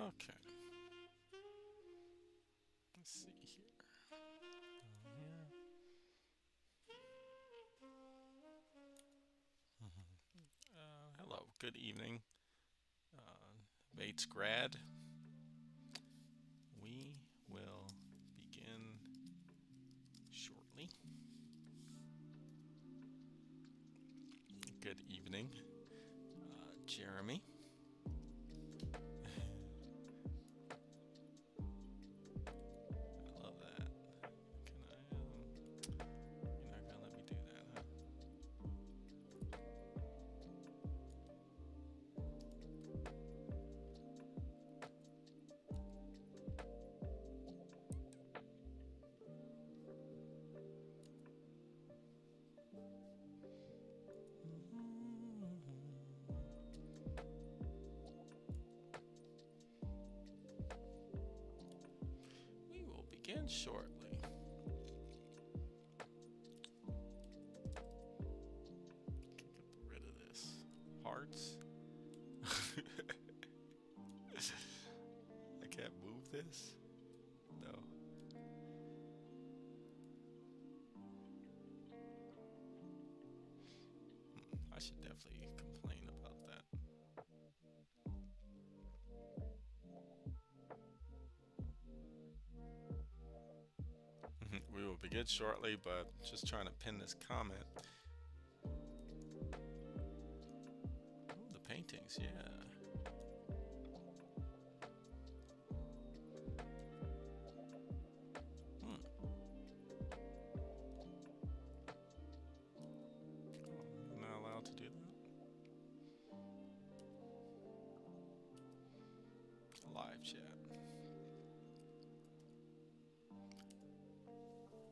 Okay. Let's see here. Here. Hello. Good evening, Bates grad. We will begin shortly. Good evening, Jeremy. I love that. Can I? You're not gonna let me do that, huh? We will begin shortly. Get rid of this. Hearts. I can't move this? No. I should definitely complain about that. We will begin shortly, but just trying to pin this comment. Ooh, the paintings, yeah. Hmm. Oh, I'm not allowed to do that. Live chat.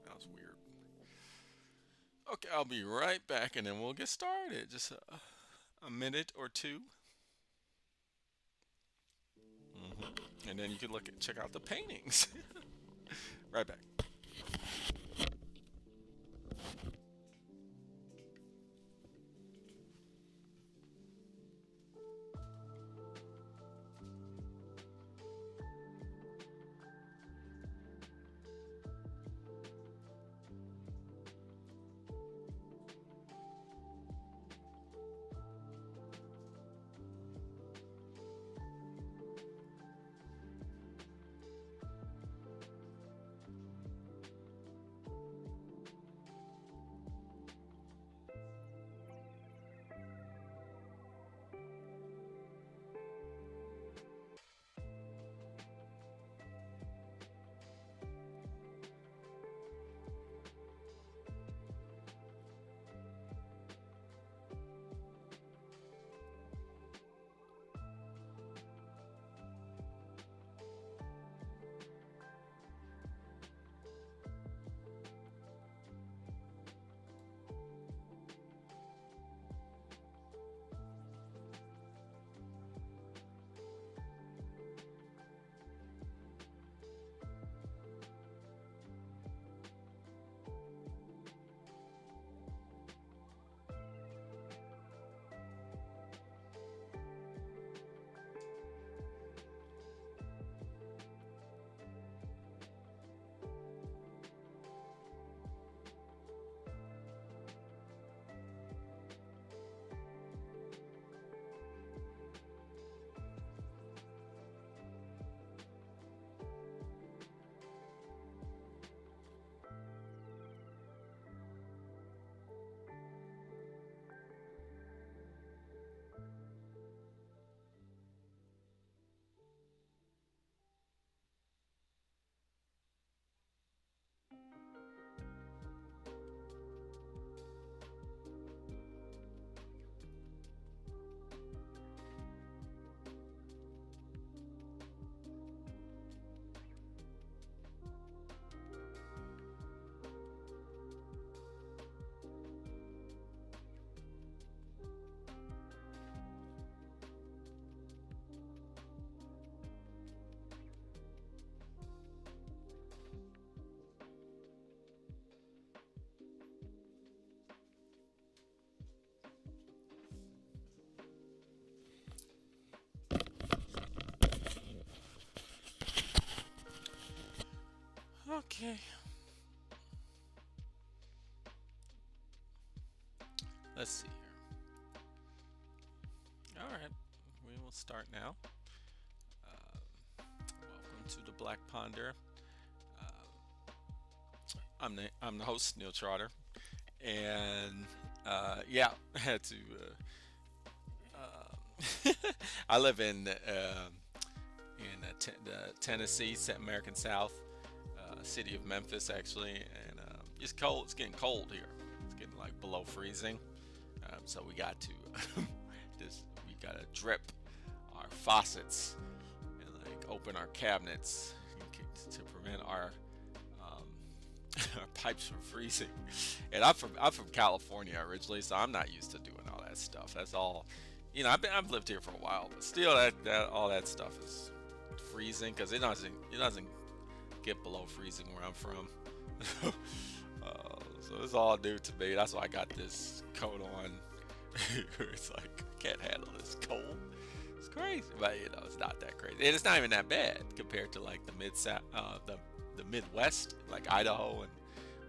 That was weird. Okay, I'll be right back and then we'll get started. Just a minute or two. And then you can check out the paintings. Right back. Okay, let's see here. All right, we will start now. Welcome to the Black Ponder. Uh, I'm the host Neil Trotter, and yeah, I had to. I live in the Tennessee, American South, city of Memphis, actually, and it's cold. It's getting cold here. It's getting like below freezing. So we got to we got to drip our faucets and like open our cabinets to prevent um, our pipes from freezing. And I'm from California originally, so I'm not used to doing all that stuff. That's all. I've lived here for a while, but still, that all that stuff is freezing because it doesn't get below freezing where I'm from. So it's all new to me. That's why I got this coat on. It's like I can't handle this cold. It's crazy, but it's not that crazy, and it's not even that bad compared to like the Midwest, like Idaho and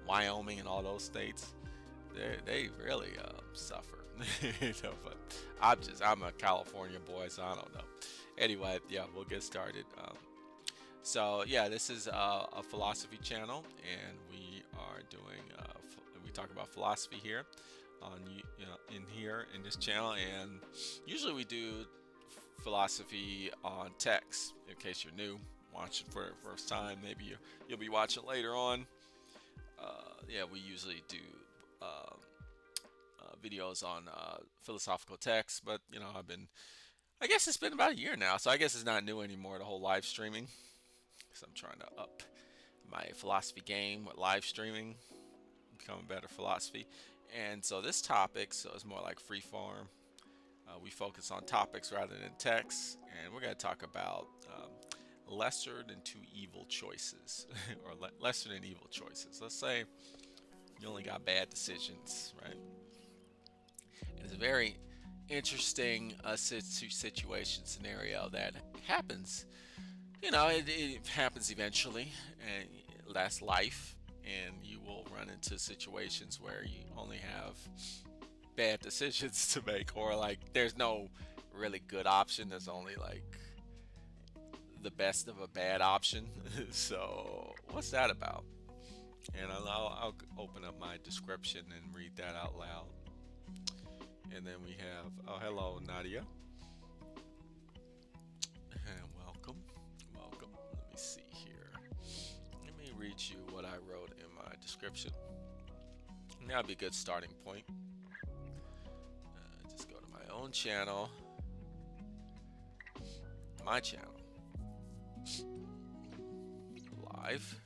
Wyoming and all those states. They really suffer. But I'm a California boy, so I don't know. Anyway, yeah, we'll get started. So yeah, this is a philosophy channel, and we are doing we talk about philosophy here on in here in this channel, and usually we do philosophy on text. In case you're new, watching for the first time, maybe you'll be watching later on. Yeah, we usually do um, videos on philosophical texts, but I guess it's been about a year now, so I guess it's not new anymore, the whole live streaming. Because I'm trying to up my philosophy game with live streaming, become a better philosophy. And so this topic, so it's more like free form. We focus on topics rather than text, and we're going to talk about lesser than two evil choices, or lesser than evil choices. Let's say you only got bad decisions, right? And it's a very interesting situation scenario that happens. It happens eventually, and that's life. And you will run into situations where you only have bad decisions to make, or like there's no really good option. There's only like the best of a bad option. So, what's that about? And I'll open up my description and read that out loud. And then we have, oh, hello, Nadia. And welcome. Welcome. Let me see here. Let me read you what I wrote in my description. That'll be a good starting point. Just go to my own channel. My channel. Live.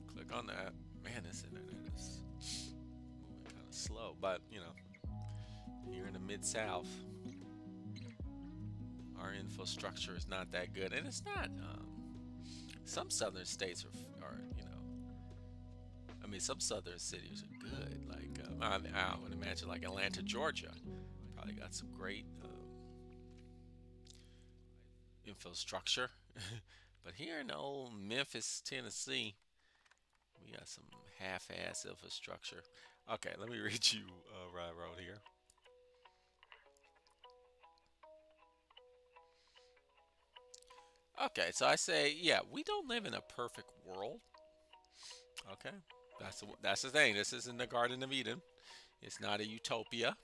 Click on that. Man, this internet is moving kind of slow, but here in the Mid-South, our infrastructure is not that good, and it's not. Some southern states are I mean, some southern cities are good. Like I would imagine, like Atlanta, Georgia, probably got some great infrastructure. But here in old Memphis, Tennessee, we got some half-ass infrastructure. Okay, let me read you what I wrote here. Okay, so I say, yeah, we don't live in a perfect world. Okay, that's the thing. This isn't the Garden of Eden. It's not a utopia.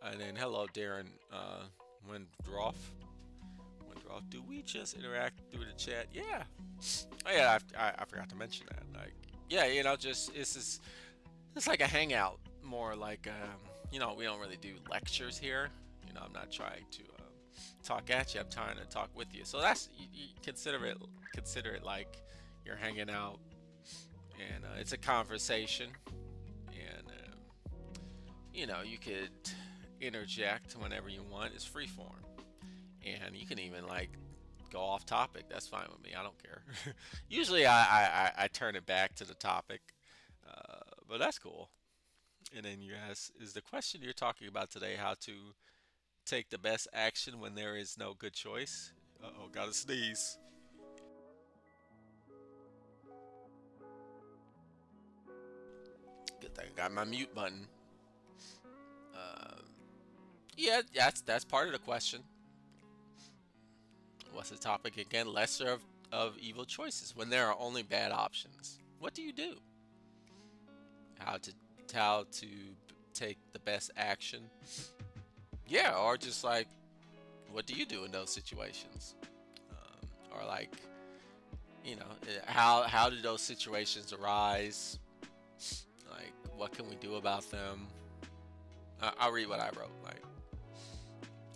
And then hello, Darren Windroff. Windroff, do we just interact through the chat? Yeah. Oh yeah, I forgot to mention that. Like, yeah, just it's like a hangout, more like we don't really do lectures here. I'm not trying to talk at you. I'm trying to talk with you. So you consider it like you're hanging out, and it's a conversation, and you could interject whenever you want. It's free form, and you can even like go off topic. That's fine with me. I don't care. Usually, I turn it back to the topic, but that's cool. And then you ask, is the question you're talking about today how to take the best action when there is no good choice? Uh-oh, gotta sneeze. Good thing I got my mute button. Yeah, that's part of the question. What's the topic again? Lesser of evil choices. When there are only bad options, what do you do? How to how to take the best action? Yeah, or just like, what do you do in those situations? Or like, how do those situations arise? Like, what can we do about them? I'll read what I wrote. Like,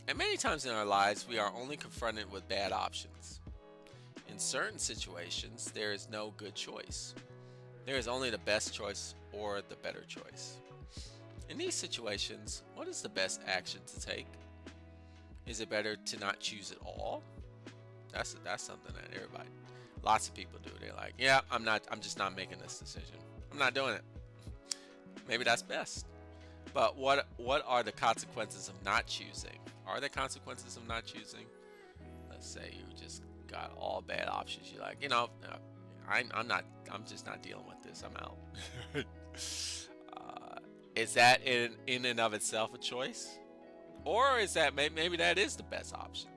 and many times in our lives, we are only confronted with bad options. In certain situations, there is no good choice. There is only the best choice or the better choice. In these situations, what is the best action to take? Is it better to not choose at all? That's something that everybody, lots of people do. They're like, yeah, I'm just not making this decision. I'm not doing it. Maybe that's best. But what are the consequences of not choosing? Are there consequences of not choosing? Let's say you just got all bad options. You're like, I'm just not dealing with this. I'm out. Is that in and of itself a choice, or is that maybe that is the best option?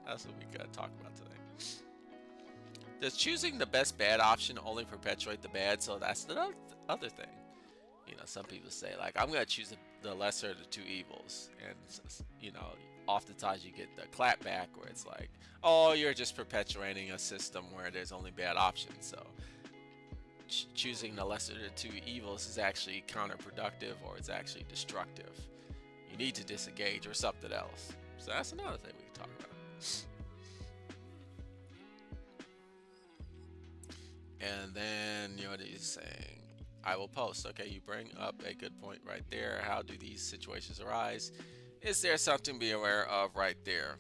That's what we gotta talk about today. Does choosing the best bad option only perpetuate the bad? So that's the other thing. Some people say like, I'm gonna choose the lesser of the two evils, and oftentimes you get the clap back where it's like, oh, you're just perpetuating a system where there's only bad options. So choosing the lesser of the two evils is actually counterproductive, or it's actually destructive. You need to disengage or something else. So that's another thing we can talk about. And then what he's saying, I will post. Okay, you bring up a good point right there. How do these situations arise? Is there something to be aware of right there?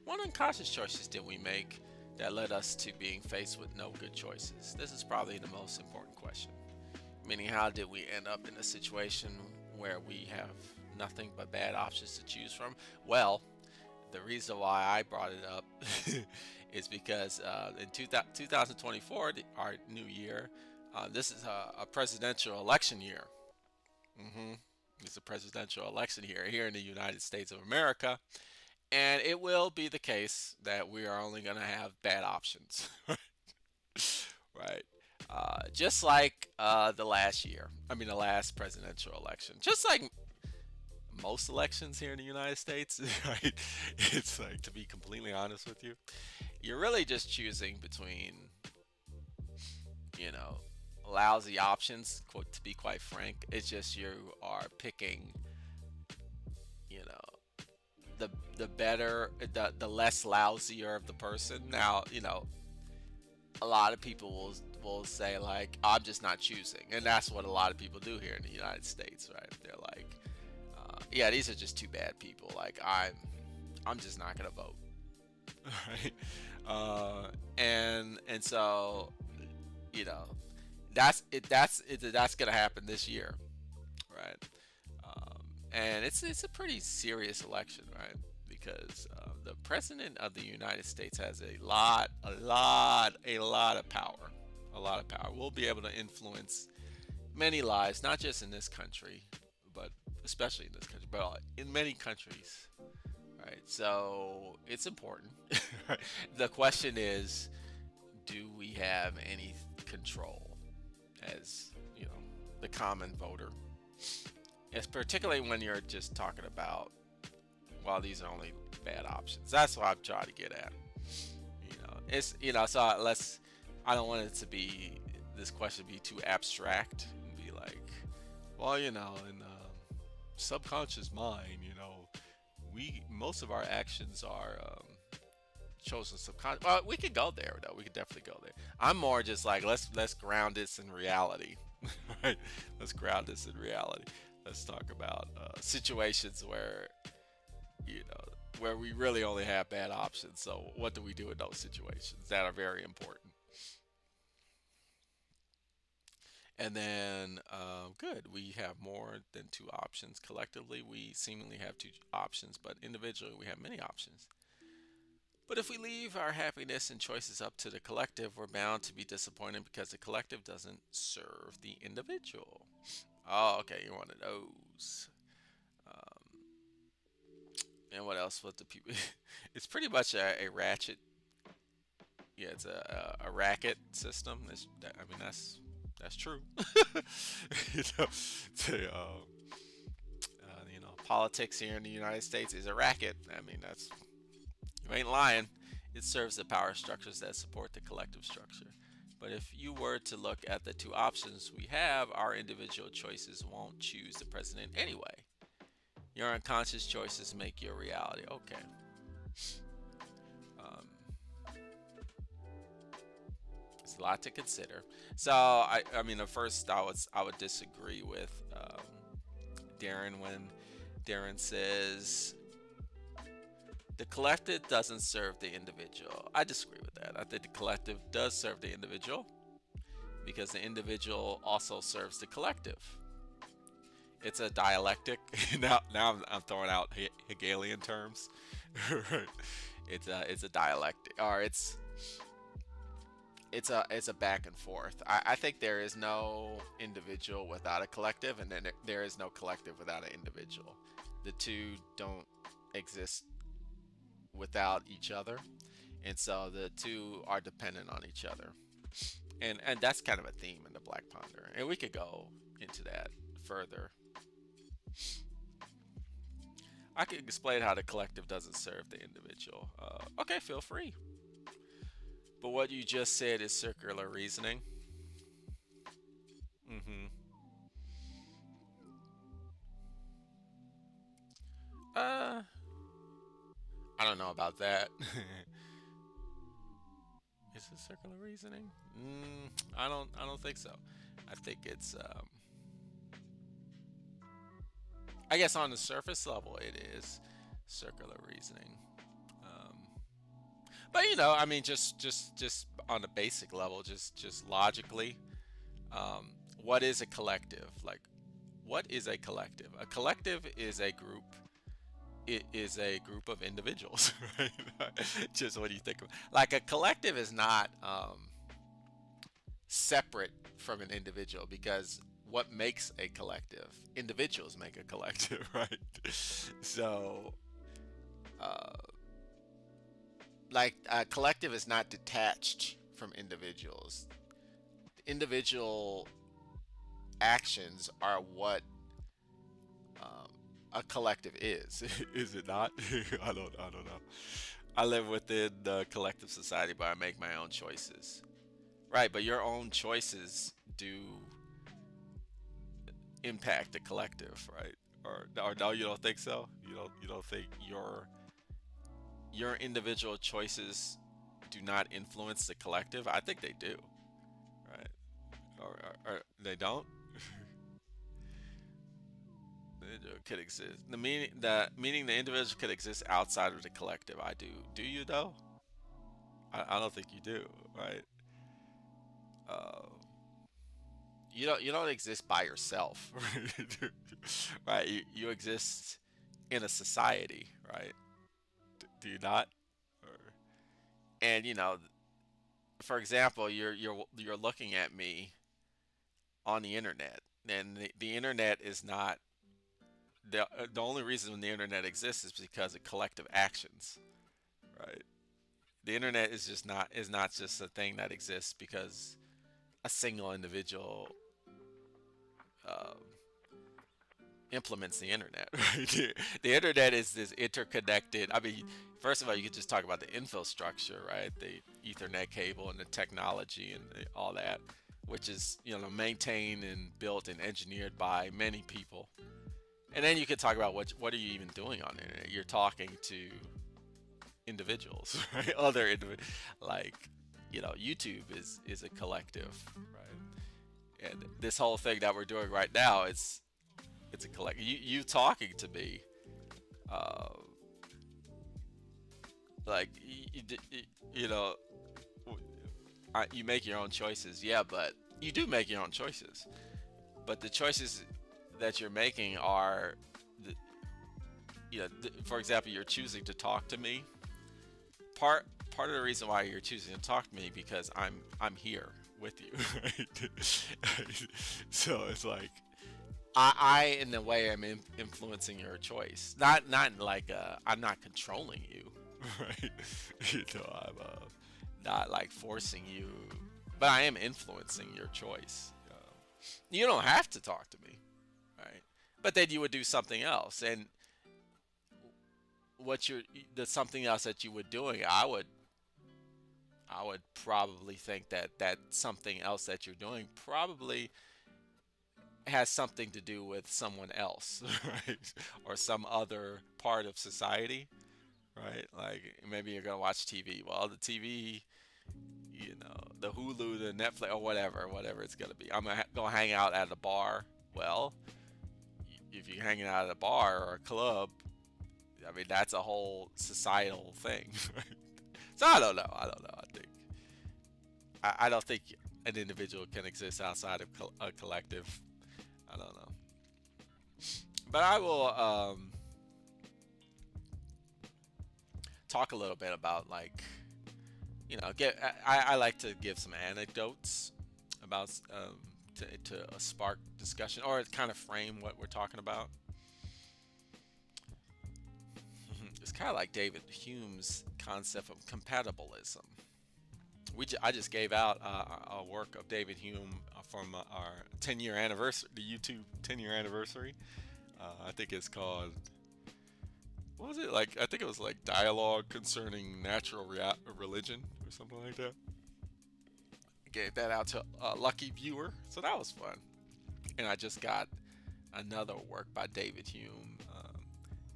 What unconscious choices did we make that led us to being faced with no good choices? This is probably the most important question. Meaning, how did we end up in a situation where we have nothing but bad options to choose from? Well, the reason why I brought it up is because in 2024, our new year, this is a presidential election year. hmm It's a presidential election year here in the United States of America. And it will be the case that we are only going to have bad options. Right. Just like the last year. I mean, the last presidential election. Just like most elections here in the United States, right? It's like, to be completely honest with you, you're really just choosing between, you know, lousy options, to be quite frank. It's just you are picking, you know, the better, the less lousier of the person. Now, a lot of people will say like, I'm just not choosing, and that's what a lot of people do here in the United States, right? They're like, yeah, these are just two bad people. Like, I'm just not gonna vote, right? And so, you know, that's gonna happen this year, right? And it's a pretty serious election, right? Because the president of the United States has a lot of power, a lot of power. We'll be able to influence many lives, not just in this country, but especially in this country, but in many countries, right? So it's important. Right? The question is, do we have any control as, the common voter? It's particularly when you're just talking about, well, these are only bad options. That's what I'm trying to get at. So I don't want it to be, this question be too abstract and be like, well, in subconscious mind, most of our actions are chosen subconscious. Well, we could go there though. We could definitely go there. I'm more just like, let's ground this in reality. Right? Let's ground this in reality. Let's talk about situations where we really only have bad options. So what do we do in those situations that are very important? And then, good, we have more than two options. Collectively, we seemingly have two options, but individually, we have many options. But if we leave our happiness and choices up to the collective, we're bound to be disappointed because the collective doesn't serve the individual. Oh, okay, you're one of those. Um, and what else? What the people? It's pretty much a ratchet. Yeah, it's a racket system. I mean, that's true. you know, politics here in the United States is a racket. I mean, that's you ain't lying. It serves the power structures that support the collective structure. But if you were to look at the two options we have, our individual choices won't choose the president anyway. Your unconscious choices make your reality. Okay. Um, it's a lot to consider. So I mean, at first I would disagree with Darren when Darren says the collective doesn't serve the individual. I disagree with that. I think the collective does serve the individual because the individual also serves the collective. It's a dialectic. Now I'm throwing out Hegelian terms. Right. It's a dialectic, or it's a back and forth. I think there is no individual without a collective, and then there is no collective without an individual. The two don't exist without each other, and so the two are dependent on each other. And that's kind of a theme in the Black Ponder, and we could go into that further. I could explain how the collective doesn't serve the individual. Okay, feel free. But what you just said is circular reasoning. hmm Uh, I don't know about that. Is it circular reasoning? I don't think so. I think it's I guess on the surface level it is circular reasoning. Um, but I mean, just on a basic level, just logically, um, what is a collective? Like, what is a collective? A collective is a group. It is a group of individuals, right? Just what do you think of? Like a collective is not separate from an individual because what makes a collective? Individuals make a collective, right? So, uh, like a collective is not detached from individuals. Individual actions are what um, a collective is. Is it not? I don't know. I live within the collective society, but I make my own choices. Right, but your own choices do impact the collective, right? Or no, you don't think so? You don't think your individual choices do not influence the collective? I think they do, right? Or they don't? The individual could exist. The meaning the individual could exist outside of the collective. I do. Do you though? I don't think you do, right? Uh, you don't exist by yourself, right? You exist in a society, right? Do you not? Or, and for example, you're looking at me on the internet, and the internet is not the only reason the internet exists is because of collective actions, right? The internet is not just a thing that exists because a single individual uh, implements the internet. Right? The internet is this interconnected. I mean, first of all, you could just talk about the infrastructure, right? The Ethernet cable and the technology and all that, which is maintained and built and engineered by many people. And then you could talk about what are you even doing on the internet? You're talking to individuals, right? Other like YouTube is a collective, right? And this whole thing that we're doing right now, it's a collective. You talking to me, uh, like you know, you make your own choices, yeah, but You do make your own choices, but the choices that you're making are, the, for example, you're choosing to talk to me. Part of the reason why you're choosing to talk to me because I'm here with you, right? So it's like I in a way am influencing your choice. Not like I'm not controlling you, right? I'm not like forcing you, but I am influencing your choice. You don't have to talk to me, right? But then you would do something else, and what you're the something else that you were doing, I would probably think that that something else that you're doing probably has something to do with someone else, right? Or some other part of society, right? Like maybe you're gonna watch TV. Well, the TV, the Hulu, the Netflix, or whatever it's gonna be. I'm gonna go hang out at a bar. Well, if you're hanging out at a bar or a club, I mean that's a whole societal thing. Right? So I don't know. I don't think an individual can exist outside of a collective. I don't know. But I will talk a little bit about like get I like to give some anecdotes about to spark discussion or kind of frame what we're talking about. It's kind of like David Hume's concept of compatibilism. I just gave out a work of David Hume from our 10-year anniversary, the YouTube 10-year anniversary. I think it's called, what was it like? I think it was like Dialogue Concerning Natural Religion or something like that. Gave that out to a lucky viewer, so that was fun. And I just got another work by David Hume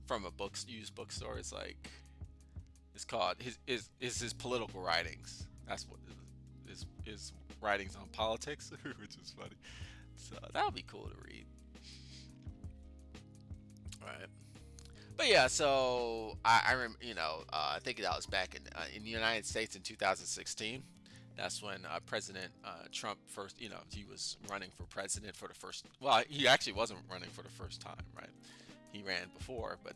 from a used bookstore. It's called his political writings. That's what his writings on politics, which is funny. So that would be cool to read. All right. But yeah, so I think that was back in the United States in 2016. That's when President Trump first, he was running for president for the first. Well, he actually wasn't running for the first time, right? He ran before, but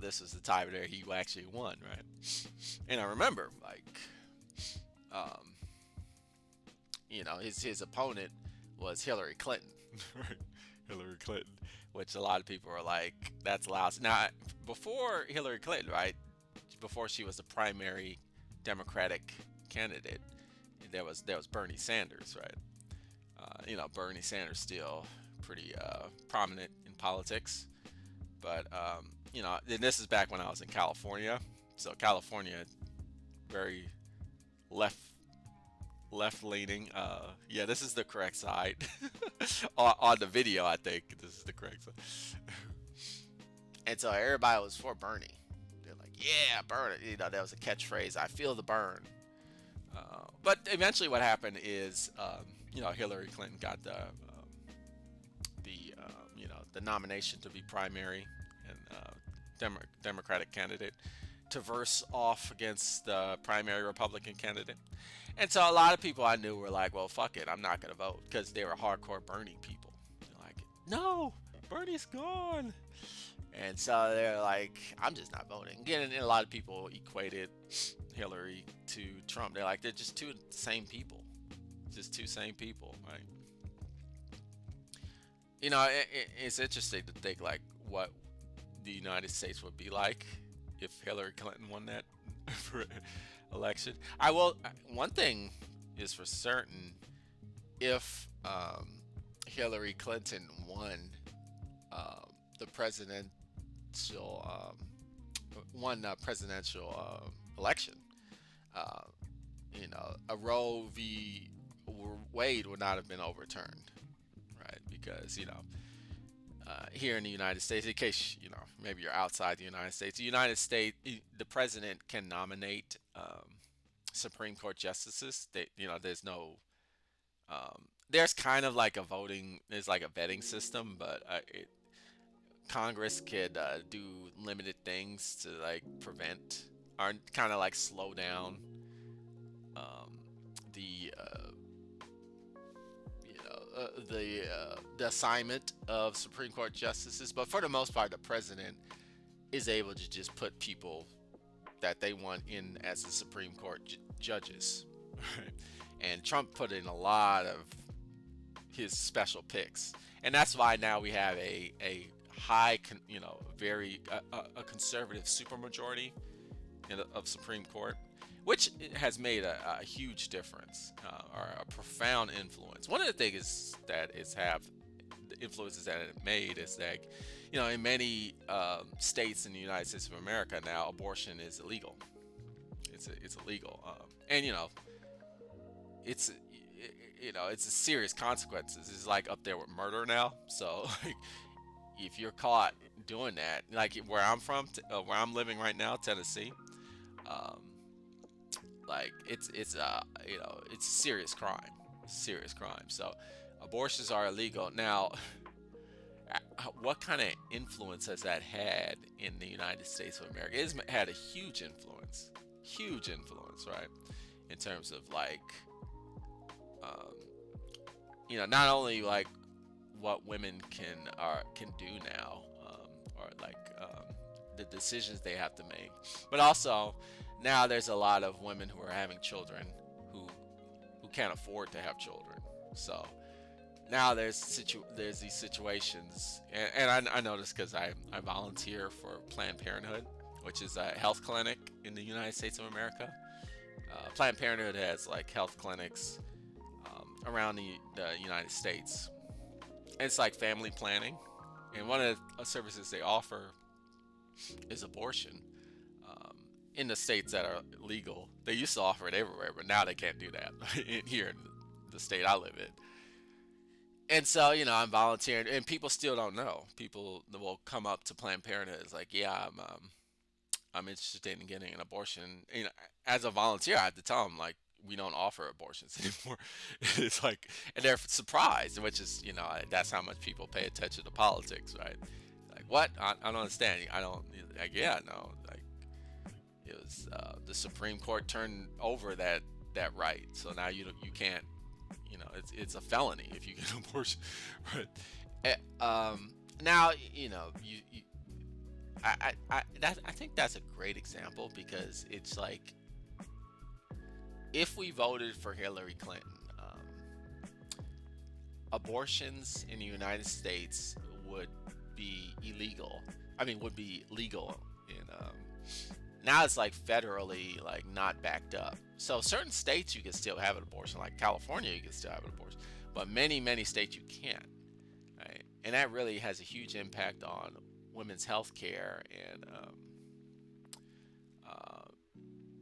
this was the time there he actually won, right? And I remember, like, um, his opponent was Hillary Clinton, right? Hillary Clinton, which a lot of people are like, that's lousy. Now, before Hillary Clinton, right? Before she was the primary Democratic candidate, there was Bernie Sanders, right? Bernie Sanders still pretty prominent in politics, but and this is back when I was in California. So California, very left leaning. Yeah, this is the correct side on the video. I think this is the correct side. And so everybody was for Bernie. They're like, yeah, burn it. That was a catchphrase. I feel the burn. But eventually, what happened is, Hillary Clinton got the nomination to be primary and Democratic candidate to verse off against the primary Republican candidate. And so a lot of people I knew were like, well, fuck it, I'm not going to vote, because they were hardcore Bernie people. They're like, no, Bernie's gone. And so they're like, I'm just not voting. Again, and a lot of people equated Hillary to Trump. They're like, they're just two same people. Just two same people, right? It's interesting to think like what the United States would be like if Hillary Clinton won that election. One thing is for certain: if Hillary Clinton won the presidential election, uh, a Roe v. Wade would not have been overturned, right? Because here in the United States, in case maybe you're outside the United States, the president can nominate Supreme Court justices. There's no, there's kind of like there's like a vetting system, but Congress could do limited things to like prevent or kind of like slow down the the assignment of Supreme Court justices, but for the most part, the president is able to just put people that they want in as the Supreme Court judges. And Trump put in a lot of his special picks, and that's why now we have a high, very a conservative supermajority of Supreme Court, which has made a huge difference or a profound influence. One of the things that it's have the influences that it made is that, in many states in the United States of America now, abortion is illegal. It's illegal, and it's it's a serious consequences. It's like up there with murder now. So like, if you're caught doing that, like where I'm from, where I'm living right now, Tennessee, um, like it's a serious crime. So abortions are illegal now. What kind of influence has that had in the United States of America? It's had a huge influence, right? In terms of like, um, not only like what women can do now, or like the decisions they have to make, but also now there's a lot of women who are having children who can't afford to have children. So now there's these situations, and I know this because I volunteer for Planned Parenthood, which is a health clinic in the United States of America. Planned Parenthood has like health clinics around the United States. It's like family planning, and one of the services they offer is abortion. In the states that are legal, they used to offer it everywhere, but now they can't do that here in the state I live in. And so, I'm volunteering, and people still don't know. People will come up to Planned Parenthood. It's like, yeah, I'm interested in getting an abortion. As a volunteer, I have to tell them like we don't offer abortions anymore. It's like, and they're surprised, which is, that's how much people pay attention to politics, right? Like, what? I don't understand. I don't like, yeah, no, like it was the Supreme Court turned over that right, so now you can't, it's a felony if you get an abortion, right? Now, I think that's a great example because it's like if we voted for Hillary Clinton, abortions in the United States would be illegal. I mean, would be legal in now it's like federally like not backed up. So certain states you can still have an abortion, like California you can still have an abortion, but many states you can't, right? And that really has a huge impact on women's health care and uh,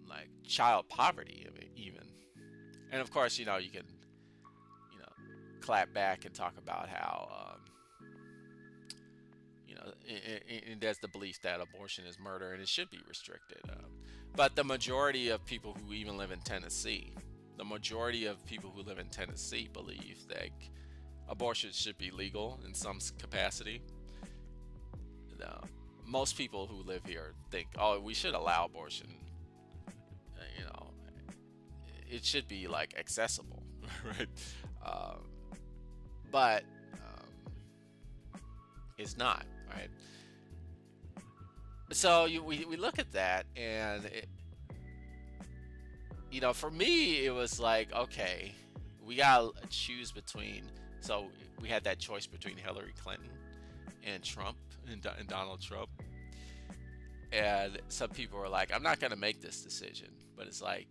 like child poverty, I mean, even. And of course, you can clap back and talk about how there's the belief that abortion is murder and it should be restricted. But the majority of people who even live in Tennessee, believe that abortion should be legal in some capacity. Most people who live here think, oh, we should allow abortion. You know, it should be like accessible, right? But it's not, right? So we look at that, and for me, it was like, okay, we gotta choose between. So we had that choice between Hillary Clinton and Trump and Donald Trump, and some people were like, I'm not gonna make this decision, but it's like,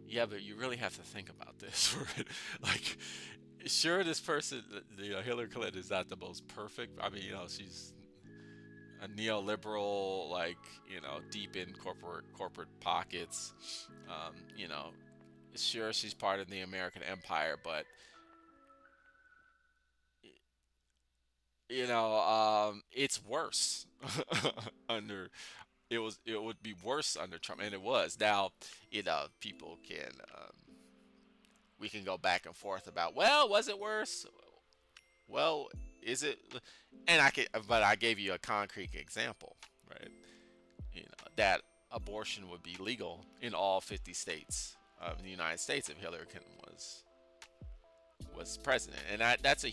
yeah, but you really have to think about this, right? Like, sure, this person, Hillary Clinton is not the most perfect. I mean, she's a neoliberal, like, deep in corporate pockets. Sure, she's part of the American empire, but it's worse under. It would be worse under Trump, and it was. Now, people can we can go back and forth about, well, was it worse? Well, is it? And but I gave you a concrete example, right? That abortion would be legal in all 50 states of the United States if Hillary Clinton was president, and that has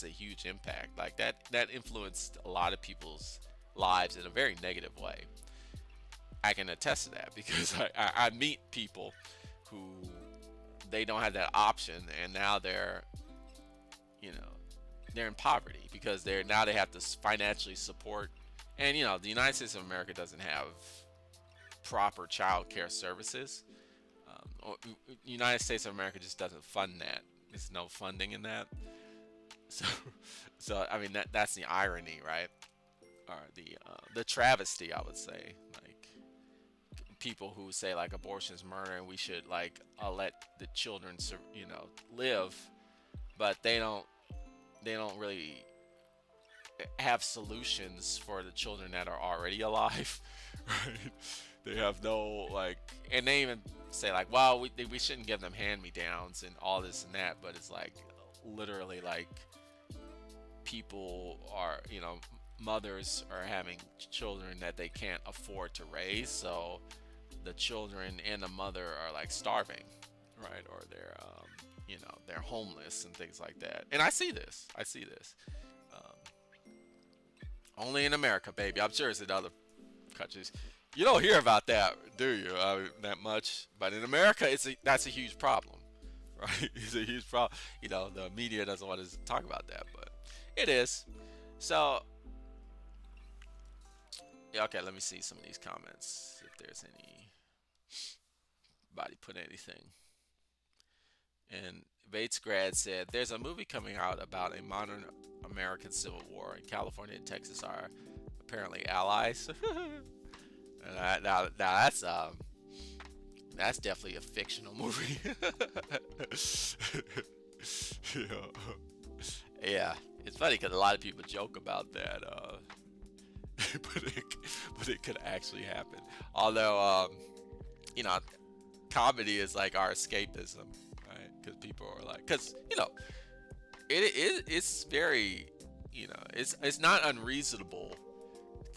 a huge impact. Like that influenced a lot of people's lives in a very negative way. I can attest to that because I meet people who they don't have that option, and now you know they're in poverty because they have to financially support. And the United States of America doesn't have proper child care services. United States of America just doesn't fund that. There's no funding in that. So, so I mean that's the irony, right? Or the travesty, I would say. Like people who say like abortion is murder and we should like let the children, live, but they don't really have solutions for the children that are already alive, right? They have no like, and they even say like, well, we shouldn't give them hand-me-downs and all this and that, but it's like literally like people are, mothers are having children that they can't afford to raise, so the children and the mother are like starving, right? Or they're homeless and things like that. And I see this. Only in America, baby. I'm sure it's in other countries. You don't hear about that, do you? That much. But in America, that's a huge problem, right? It's a huge problem. The media doesn't want to talk about that, but it is. So, yeah, okay, let me see some of these comments. If there's anybody put anything. And Bates Grad said, there's a movie coming out about a modern American Civil War, and California and Texas are apparently allies. And that's definitely a fictional movie. Yeah, it's funny because a lot of people joke about that, but it could actually happen. Although, comedy is like our escapism, right? Because people are like, it's very, it's not unreasonable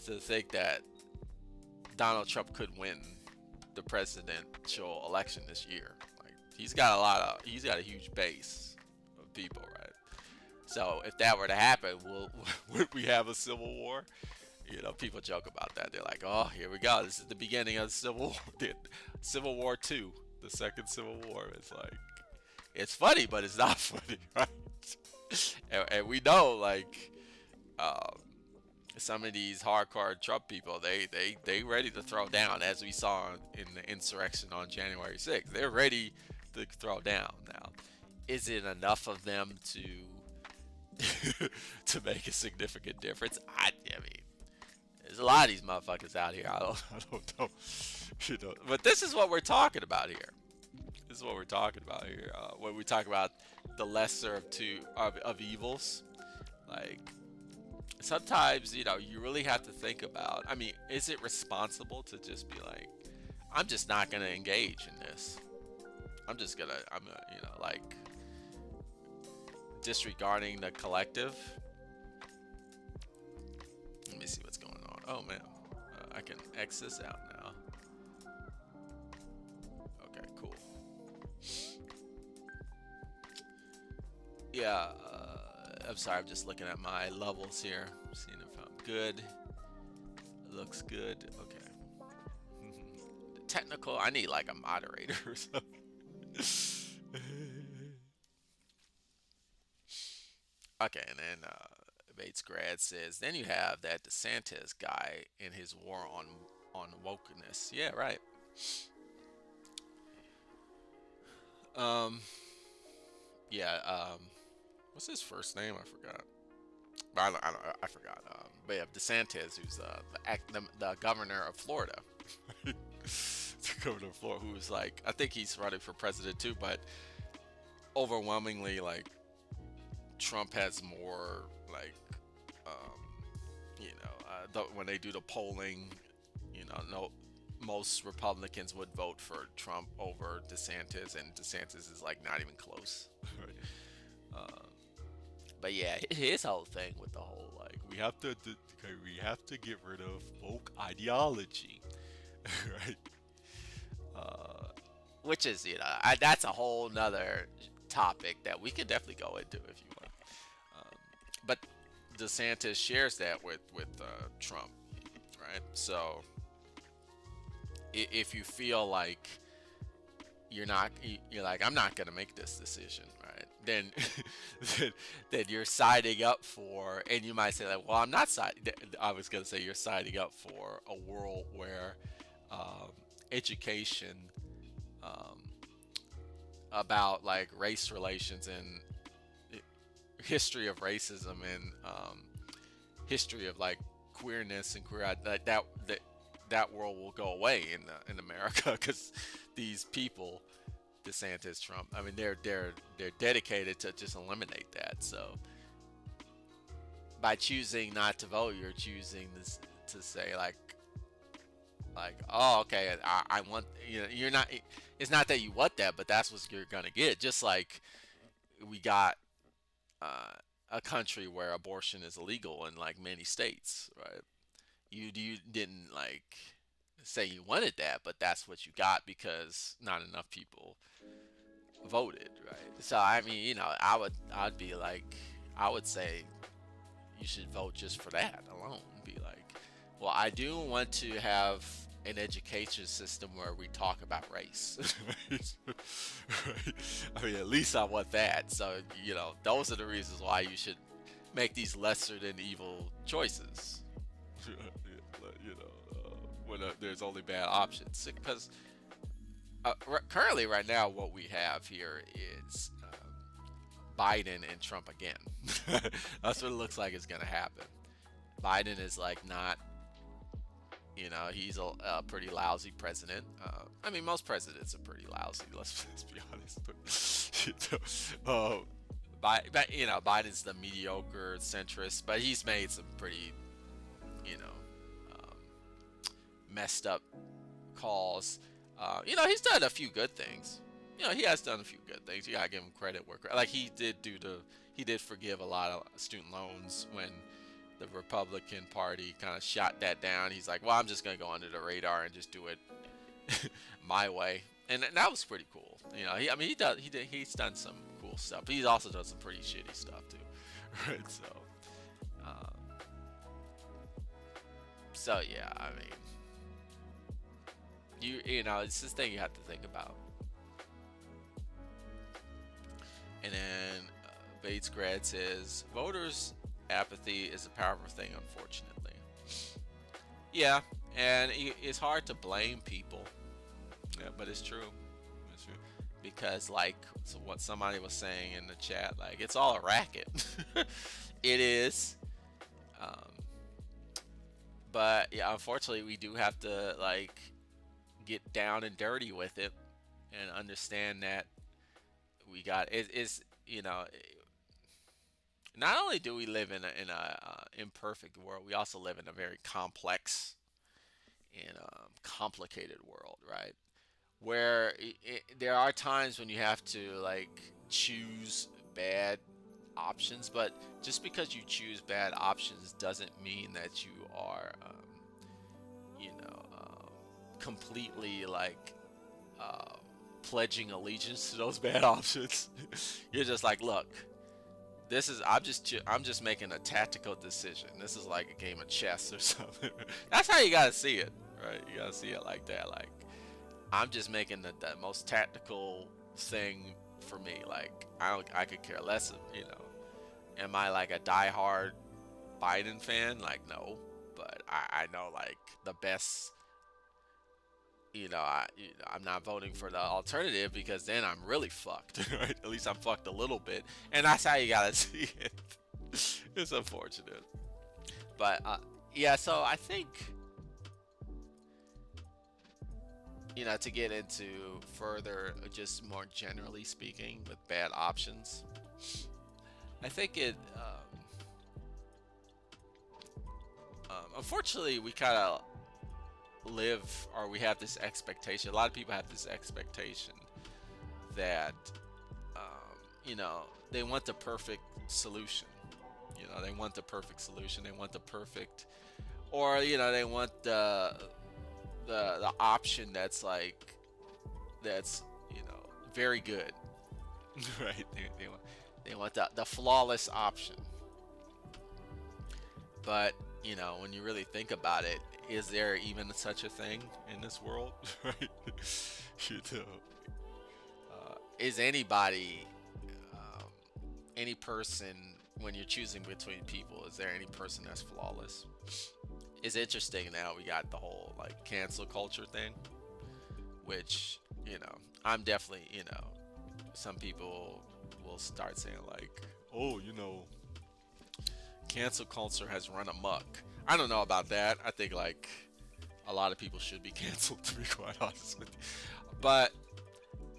to think that Donald Trump could win the presidential election this year. Like he's got a huge base of people, right? So if that were to happen, would we have a civil war? People joke about that. They're like, "Oh, here we go. This is the beginning of the Civil War, Civil War II, the second Civil War." It's like, it's funny, but it's not funny, right? And we know, like, some of these hardcore Trump people, they ready to throw down, as we saw in the insurrection on January 6th. They're ready to throw down. Now, is it enough of them to to make a significant difference? I mean, there's a lot of these motherfuckers out here. I don't know, But this is what we're talking about here. This is what we're talking about here. When we talk about the lesser of two of evils, like sometimes you really have to think about. I mean, is it responsible to just be like, I'm just not gonna engage in this. I'm gonna like disregarding the collective. Let me see what's going on. Oh man, I can X this out now. Okay, cool. Yeah, I'm sorry, I'm just looking at my levels here, seeing if I'm good. Looks good. Okay. Technical, I need like a moderator or something. Okay, and then Bates Grad says, then you have that DeSantis guy in his war on wokeness. Yeah, right. Um, yeah. What's his first name? I forgot. I forgot. But yeah, DeSantis, who's the governor of Florida. The governor of Florida, who's like, I think he's running for president too, but overwhelmingly, like, Trump has more, like, when they do the polling, no, most Republicans would vote for Trump over DeSantis, and DeSantis is like not even close. But yeah, his whole thing with the whole like we have to get rid of woke ideology, right? Which is that's a whole nother topic that we could definitely go into if you want. Um, but DeSantis shares that with Trump, right? So if you feel like you're like, I'm not gonna make this decision, right? Then then you're siding up for, and you might say like, well, I'm not siding. I was gonna say you're siding up for a world where um, education um, about like race relations and history of racism and history of like queerness and like that world will go away in America because these people, DeSantis, Trump, I mean they're dedicated to just eliminate that. So by choosing not to vote, you're choosing this to say like, oh, okay, I want, you're not, it's not that you want that, but that's what you're gonna get. Just like we got uh, a country where abortion is illegal in like many states, right? You didn't like say you wanted that, but that's what you got because not enough people voted, right? So I mean, I'd be like, I would say you should vote just for that alone. Be like, well, I do want to have an education system where we talk about race. Right? I mean, at least I want that. So, those are the reasons why you should make these lesser than evil choices. When there's only bad options. Because currently, right now, what we have here is Biden and Trump again. That's what it looks like is going to happen. Biden is like not, he's a pretty lousy president. I mean, most presidents are pretty lousy. Let's be honest. Biden's the mediocre centrist, but he's made some pretty, um, messed up calls. He's done a few good things. He has done a few good things. You gotta give him credit where like he did forgive a lot of student loans when the Republican Party kind of shot that down. He's like, well, I'm just gonna go under the radar and just do it my way, and that was pretty cool. He's done some cool stuff, but he's also done some pretty shitty stuff too, right? So yeah, I mean, it's this thing you have to think about. And then Bates Grad says, voters' apathy is a powerful thing, unfortunately. Yeah, and it's hard to blame people. Yeah, but it's true. It's true. Because, what somebody was saying in the chat, like, it's all a racket. It is. But, yeah, unfortunately, we do have to, get down and dirty with it and understand that we got it's not only do we live in a imperfect world, we also live in a very complex and complicated world, right? Where there are times when you have to choose bad options, but just because you choose bad options doesn't mean that you are completely uh, pledging allegiance to those bad options. You're just like, look, I'm just making a tactical decision. This is like a game of chess or something. That's how you gotta see it, right? You gotta see it like that. Like, I'm just making the most tactical thing for me. Like, I could care less of, am I like a diehard Biden fan? Like, no, but I know the best. I'm not voting for the alternative because then I'm really fucked, right? At least I'm fucked a little bit, and that's how you gotta see it. It's unfortunate, but yeah. So I think to get into further, just more generally speaking, with bad options, I think it. Unfortunately, we kind of we have this expectation. A lot of people have this expectation that they want the perfect solution. They want the perfect solution. They want the perfect, or they want the option that's very good, right? They want the flawless option. But, when you really think about it, is there even such a thing in this world? Right? You know, is anybody, um, any person, when you're choosing between people, is there any person that's flawless? It's interesting now we got the whole like cancel culture thing, which, I'm definitely, some people will start saying like, oh, cancel culture has run amok. I don't know about that. I think like a lot of people should be canceled, to be quite honest with you. But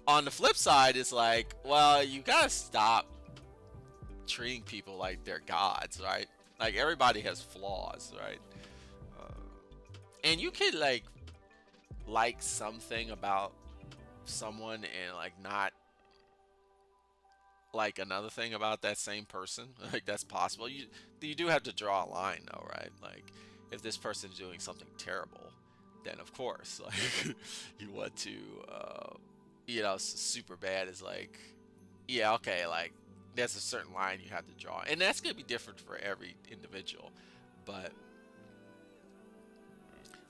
on the flip side, it's like, well, you gotta stop treating people like they're gods, right? Like everybody has flaws, right? Uh, and you could like something about someone and like not like another thing about that same person. Like that's possible. You do have to draw a line though, right? Like if this person's doing something terrible, then of course like you want to super bad is like, yeah, okay, like there's a certain line you have to draw. And that's going to be different for every individual. But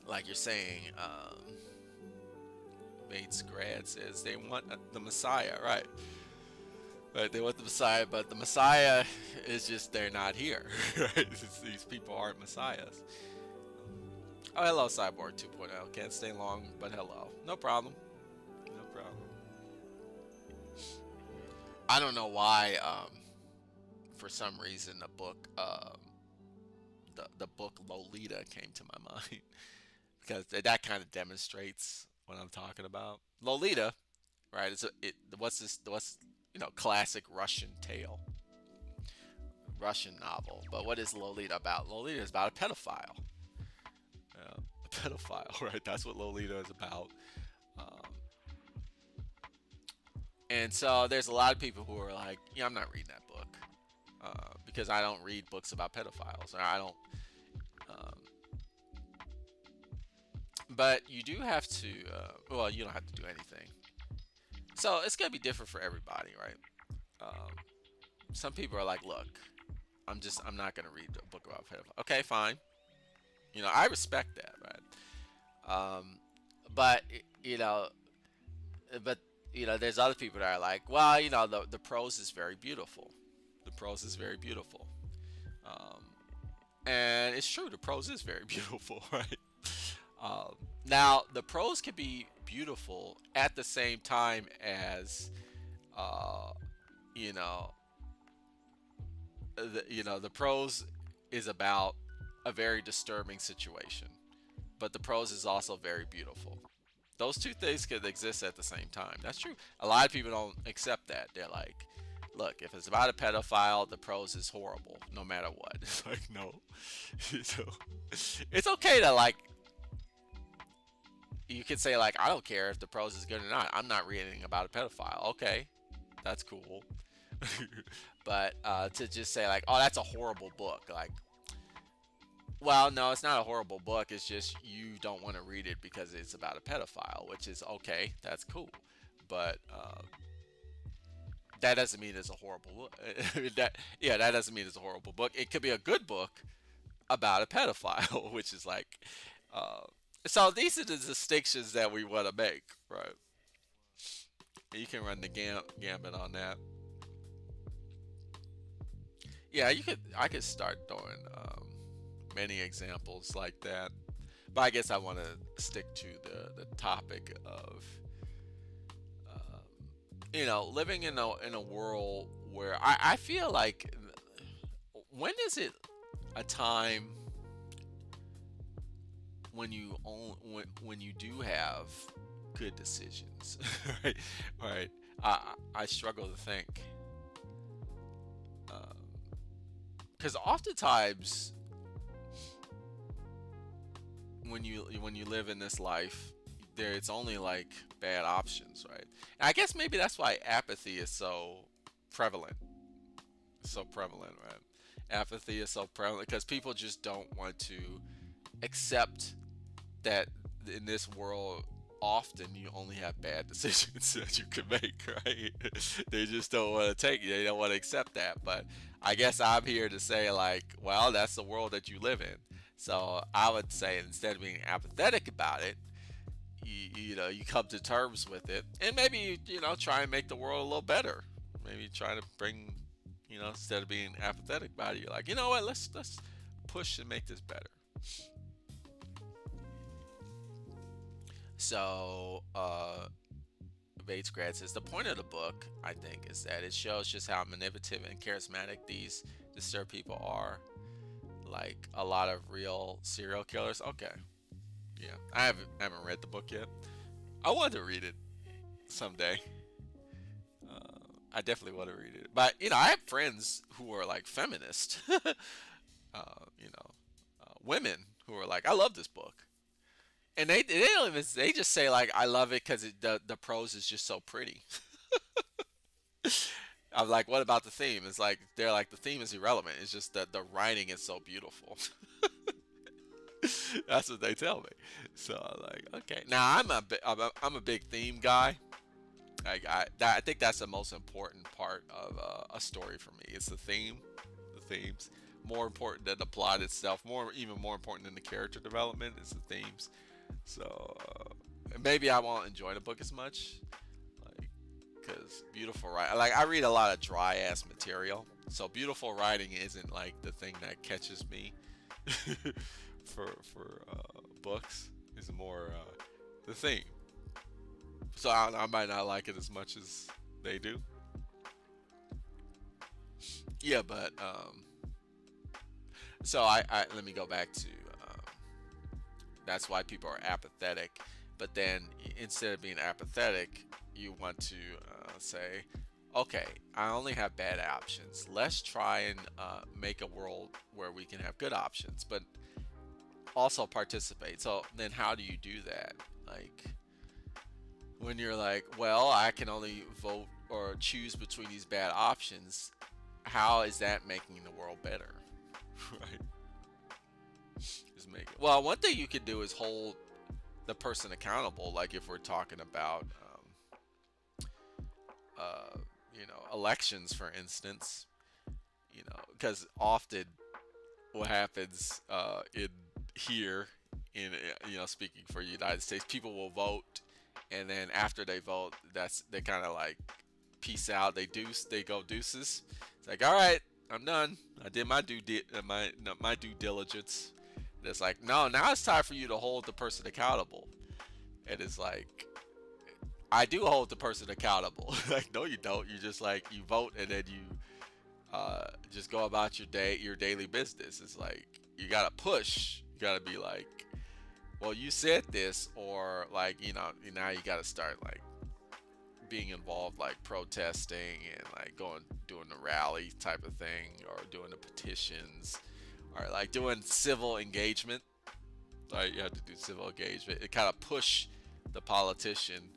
like you're saying, Bates grad says they want the Messiah, right? Right, they want the Messiah, but the Messiah is just they're not here. Right? These people aren't messiahs. Oh, hello, Cyborg 2.0. Can't stay long, but hello. No problem. No problem. I don't know why. For some reason, the book Lolita came to my mind because that kind of demonstrates what I'm talking about. Lolita, right? What's classic Russian tale, Russian novel. But what is Lolita about? Lolita is about a pedophile. A pedophile, right? That's what Lolita is about. Um, and so there's a lot of people who are like, yeah, I'm not reading that book because I don't read books about pedophiles, or I don't. Um, but you do have to. Well, you don't have to do anything. So it's gonna be different for everybody, right? Um, some people are like, look, I'm not gonna read a book about pedophiles. Okay, fine. I respect that, right? But but there's other people that are like, well, the prose is very beautiful. The prose is very beautiful, um, and it's true. The prose is very beautiful, right? Now, the prose can be beautiful at the same time as, uh, you know, the prose is about a very disturbing situation, but the prose is also very beautiful. Those two things could exist at the same time. That's true. A lot of people don't accept that. They're like, look, if it's about a pedophile, the prose is horrible, no matter what. It's like, no. So, it's okay to like. You could say like, I don't care if the prose is good or not. I'm not reading about a pedophile. Okay, that's cool. But to just say like, oh, that's a horrible book, like, well, no, it's not a horrible book. It's just you don't want to read it because it's about a pedophile, which is okay. That's cool, but that doesn't mean it's a horrible book. That doesn't mean it's a horrible book. It could be a good book about a pedophile, which is like, uh, so these are the distinctions that we want to make, right? You can run the gambit on that. Yeah, you could. I could start throwing many examples like that, but I guess I want to stick to the topic of living in a world where I feel like, when is it a time when when you do have good decisions, right? Right. I struggle to think because oftentimes when you live in this life, there it's only like bad options, right? And I guess maybe that's why apathy is so prevalent. So prevalent, right? Apathy is so prevalent because people just don't want to accept that in this world often you only have bad decisions that you can make, right? They just don't want to take it. They don't want to accept that. But I guess I'm here to say, like, well, that's the world that you live in. So I would say instead of being apathetic about it, you come to terms with it, and maybe try and make the world a little better. Maybe try to bring, instead of being apathetic about it, you're like, you know what, let's push and make this better. So, Bates Grad says the point of the book, I think, is that it shows just how manipulative and charismatic these disturbed people are, like a lot of real serial killers. Okay, yeah, I haven't read the book yet. I want to read it someday. I definitely want to read it, but I have friends who are like feminist, women who are like, I love this book. And they don't even, they just say like, I love it because the prose is just so pretty. I'm like, what about the theme? It's like they're like, the theme is irrelevant. It's just that the writing is so beautiful. That's what they tell me. So I'm like, okay. Now I'm a big theme guy. I think that's the most important part of a story for me. It's the theme, the themes. More important than the plot itself. Even more important than the character development is the themes. So maybe I won't enjoy the book as much, like, because beautiful writing. Like, I read a lot of dry ass material, so beautiful writing isn't like the thing that catches me for books. It's more the theme. So I might not like it as much as they do. Yeah, but so I let me go back to that's why people are apathetic. But then instead of being apathetic, you want to say, okay, I only have bad options. Let's try and make a world where we can have good options, but also participate. So then how do you do that? Like, when you're like, well, I can only vote or choose between these bad options, how is that making the world better? Right? Just make it. Well, one thing you could do is hold the person accountable. Like, if we're talking about, elections, for instance, because often what happens in here, in speaking for the United States, people will vote, and then after they vote, they kind of like peace out. They go deuces. It's like, all right, I'm done. I did my my due diligence. And it's like, no, now it's time for you to hold the person accountable. And it's like, I do hold the person accountable. Like, no, you don't. You just like, you vote, and then you just go about your daily business. It's like, you gotta push. You gotta be like, well, you said this, or like, now you gotta start like being involved, like protesting and like doing the rally type of thing, or doing the petitions, or like doing civil engagement. Like, you have to do civil engagement. It kind of push the politician.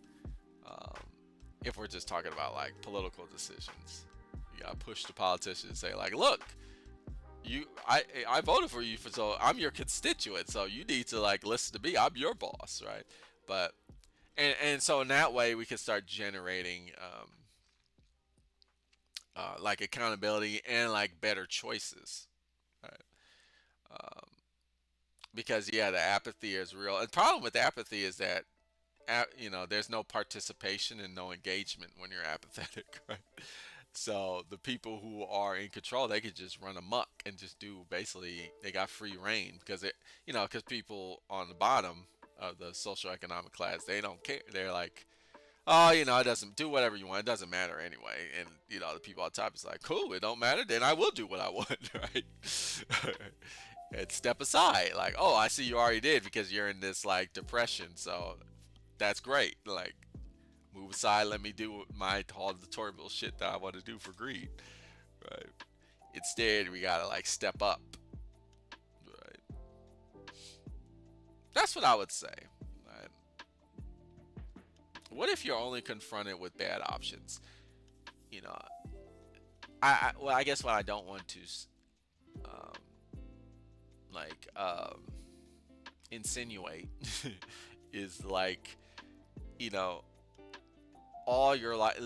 If we're just talking about like political decisions, you gotta push the politician and say like, look, I voted for you, so I'm your constituent, so you need to like listen to me. I'm your boss, right? But and so in that way we can start generating like accountability and like better choices, right? Um, because yeah, the apathy is real. And the problem with apathy is that there's no participation and no engagement when you're apathetic, right? So the people who are in control, they could just run amok and just do, basically they got free reign, because because people on the bottom of the socioeconomic class, they don't care. They're like, oh, it doesn't, do whatever you want. It doesn't matter anyway. And the people on top is like, cool, it don't matter. Then I will do what I want, right? And step aside. Like, oh, I see you already did, because you're in this like depression. So that's great. Like, move aside. Let me do all the horrible shit that I want to do for greed, right? Instead, we gotta like step up, right? That's what I would say. Right? What if you're only confronted with bad options? Well, I guess what I don't want to um, like insinuate is like, you know, all your life,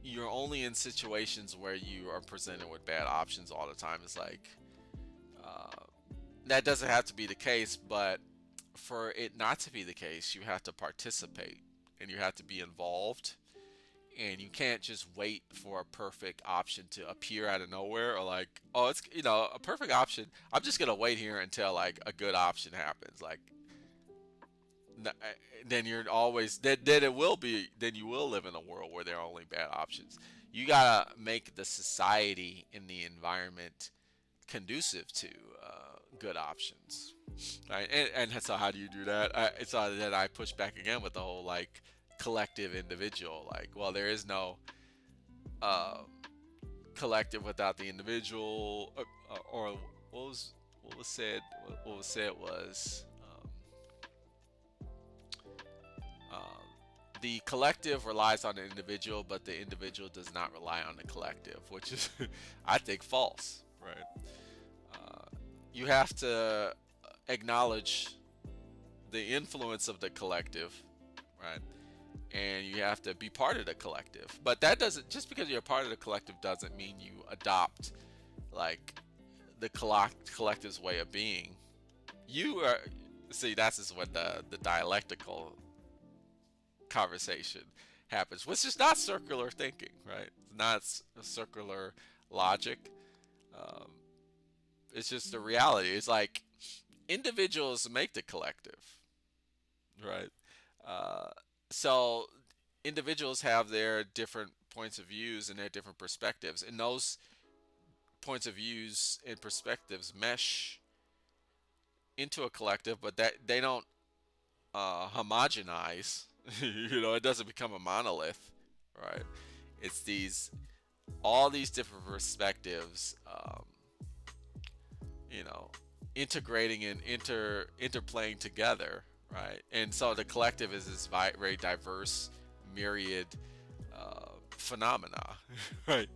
you're only in situations where you are presented with bad options all the time. It's like, uh, that doesn't have to be the case, but for it not to be the case, you have to participate and you have to be involved, and you can't just wait for a perfect option to appear out of nowhere, or like, oh, it's, a perfect option. I'm just gonna wait here until like a good option happens. Like, then you're always then it will be then you will live in a world where there are only bad options. You gotta make the society and the environment conducive to good options, right? And so how do you do that? It's that I push back again with the whole like collective individual. Like, well, there is no uh, collective without the individual, or what was said. What was said was. Um, the collective relies on the individual, but the individual does not rely on the collective, which is, I think, false. Right? You have to acknowledge the influence of the collective, right? And you have to be part of the collective. But that doesn't, just because you're a part of the collective doesn't mean you adopt like the collective's way of being. You are, see, that's just what the dialectical conversation happens, which is not circular thinking, right? It's not circular logic. Um, it's just the reality. It's like individuals make the collective, right? Uh, so individuals have their different points of views and their different perspectives, and those points of views and perspectives mesh into a collective, but that they don't homogenize. It doesn't become a monolith, right? It's these all these different perspectives, you know, integrating and interplaying together, right? And so the collective is this very diverse, myriad phenomena, right?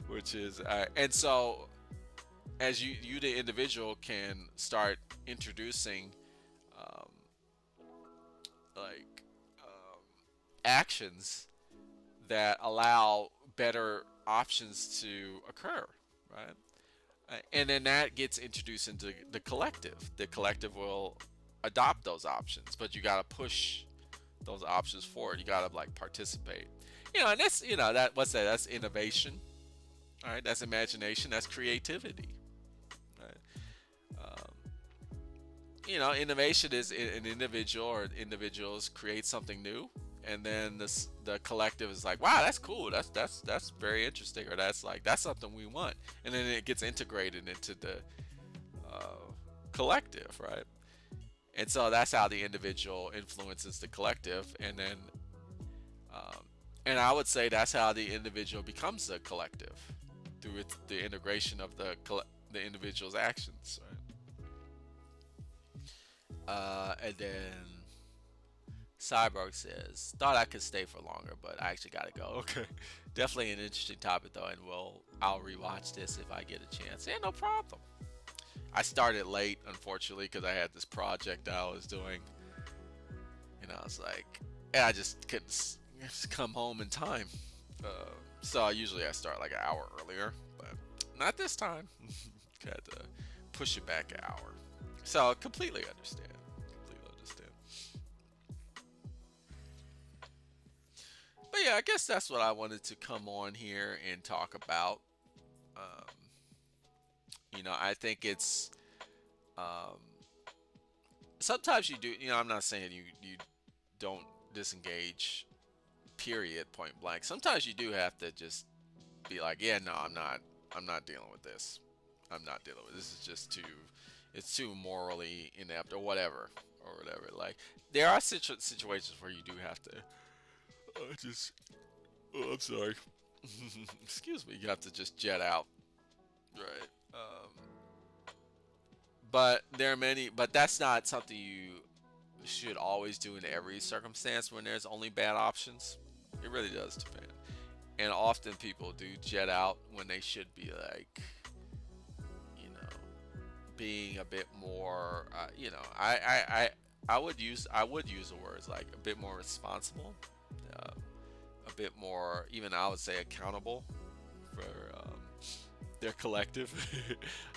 Which is, and so as you the individual can start introducing um, like actions that allow better options to occur, right? And then that gets introduced into the collective. The collective will adopt those options, but you got to push those options forward. You got to like participate. And that's that what's that? That's innovation. All right, that's imagination. That's creativity. Right? Innovation is an individual or individuals create something new, and then the collective is like, wow, that's cool, that's very interesting, or that's something we want, and then it gets integrated into the collective, right? And so that's how the individual influences the collective, and then and I would say that's how the individual becomes the collective through the integration of the individual's actions, right? And then Cyborg says, thought I could stay for longer, but I actually gotta go. Okay. Definitely an interesting topic though, and I'll rewatch this if I get a chance. Yeah, no problem. I started late, unfortunately, because I had this project that I was doing. It's like, yeah, I just couldn't just come home in time. So usually I start like an hour earlier, but not this time. Had to push it back an hour. So completely understand. Completely understand. But yeah, I guess that's what I wanted to come on here and talk about. I think it's um, sometimes you do. I'm not saying you don't disengage. Period. Point blank. Sometimes you do have to just be like, yeah, no, I'm not. I'm not dealing with this. I'm not dealing with this. Is just too. It's too morally inept or whatever. Like there are situations where you do have to just. Oh, I'm sorry. Excuse me. You have to just jet out, right? But there are many. But that's not something you should always do in every circumstance when there's only bad options. It really does depend. And often people do jet out when they should be like, being a bit more. I would use the words like a bit more responsible, uh, a bit more, even I would say accountable for their collective,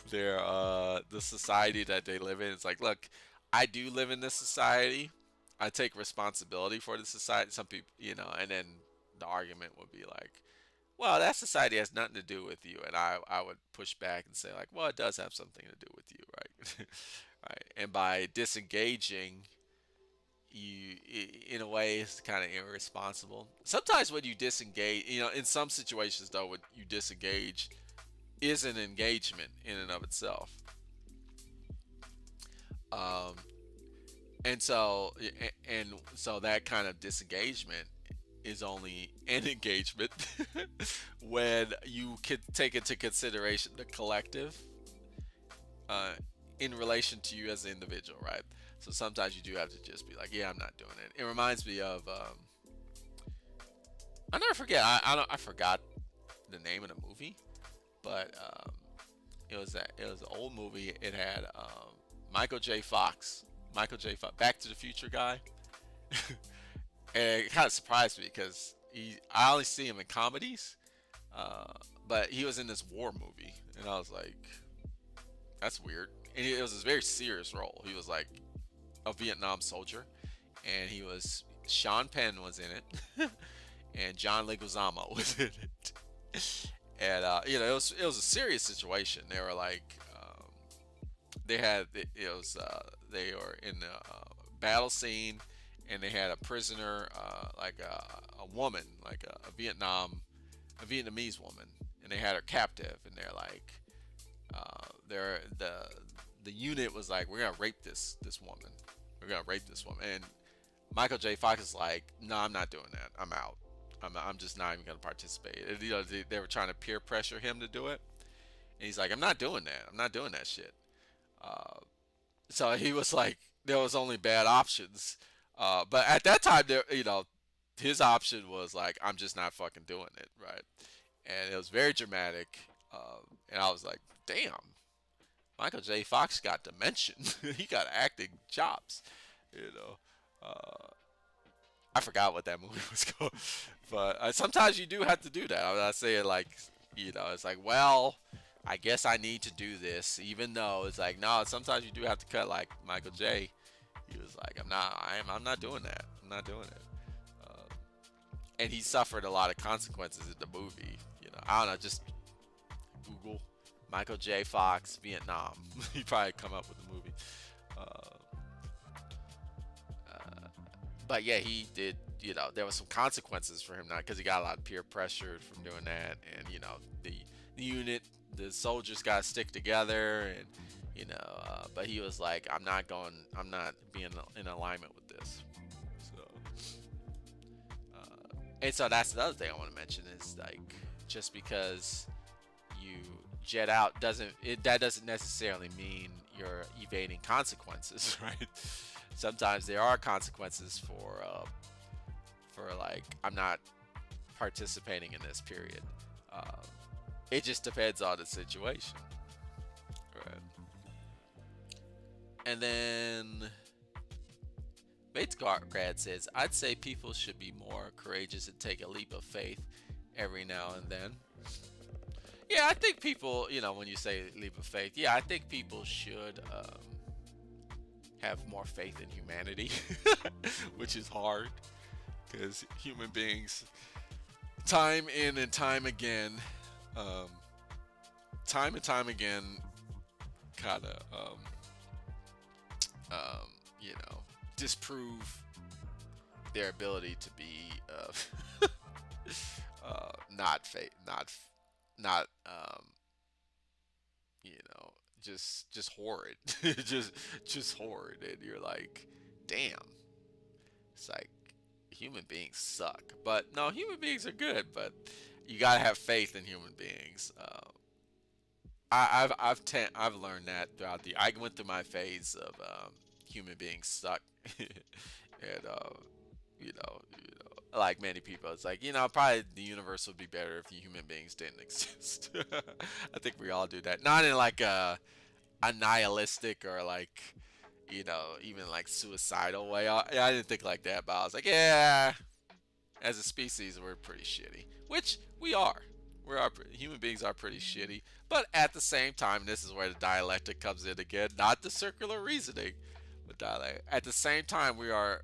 the society that they live in. It's like, look, I do live in this society. I take responsibility for the society. Some people, and then the argument would be like, well, that society has nothing to do with you, and I would push back and say like, well, it does have something to do with you, right? Right. And by disengaging, in a way, it's kind of irresponsible. Sometimes when you disengage, in some situations though, when you disengage, is an engagement in and of itself. Um, and so that kind of disengagement is only an engagement when you can take into consideration the collective, uh, in relation to you as an individual, right? So sometimes you do have to just be like, yeah, I'm not doing it. It reminds me of I never forget. I forgot the name of the movie, but it was an old movie. It had Michael J. Fox, Back to the Future guy, and it kind of surprised me because I only see him in comedies, uh, but he was in this war movie, and I was like, that's weird. And it was a very serious role. He was like a Vietnam soldier, and Sean Penn was in it, and John Leguizamo was in it, and it was a serious situation. They were like, they had it was they were in the battle scene, and they had a prisoner, like a woman, like a Vietnamese woman, and they had her captive, and they're like, they're the unit was like, we're gonna rape this woman, and Michael J. Fox is like, no, I'm not doing that. I'm out. I'm just not even gonna participate. And, they were trying to peer pressure him to do it, and he's like, I'm not doing that. I'm not doing that shit. Uh, so he was like, there was only bad options. But at that time, his option was like, I'm just not fucking doing it, right? And it was very dramatic. And I was like, damn, Michael J. Fox got dimension. He got acting chops, you know. Uh, I forgot what that movie was called, but sometimes you do have to do that. I'm not saying like, it's like, well, I guess I need to do this, even though it's like, no. Sometimes you do have to cut. Like Michael J. He was like, I'm not doing that. I'm not doing it. And he suffered a lot of consequences in the movie. I don't know. Just Google Michael J. Fox Vietnam. He probably come up with the movie. Uh, uh, but yeah, he did. There was some consequences for him, not because he got a lot of peer pressure from doing that, and the unit, the soldiers got to stick together, and but he was like, I'm not being in alignment with this. So, and so that's the other thing I want to mention is like, just because you jet out that doesn't necessarily mean you're evading consequences, right? Sometimes there are consequences for like, I'm not participating in this period. Um, it just depends on the situation, right? And then Bates Grad says, I'd say people should be more courageous and take a leap of faith every now and then. Yeah, I think people, when you say leap of faith, yeah, I think people should have more faith in humanity, which is hard because human beings, time in and um, time and time again, kind of, um, you know, disprove their ability to be not not you know, just horrid, just horrid, and you're like, damn, it's like human beings suck, but no, human beings are good, but you gotta have faith in human beings. I've learned that throughout I went through my phase of human beings suck, and like many people, it's like, probably the universe would be better if the human beings didn't exist. I think we all do that, not in like a nihilistic or like even like suicidal way. I didn't think like that, but I was like, yeah, as a species, we're pretty shitty, which we are. Human beings are pretty shitty, but at the same time, this is where the dialectic comes in again, not the circular reasoning, but dialect. At the same time, we are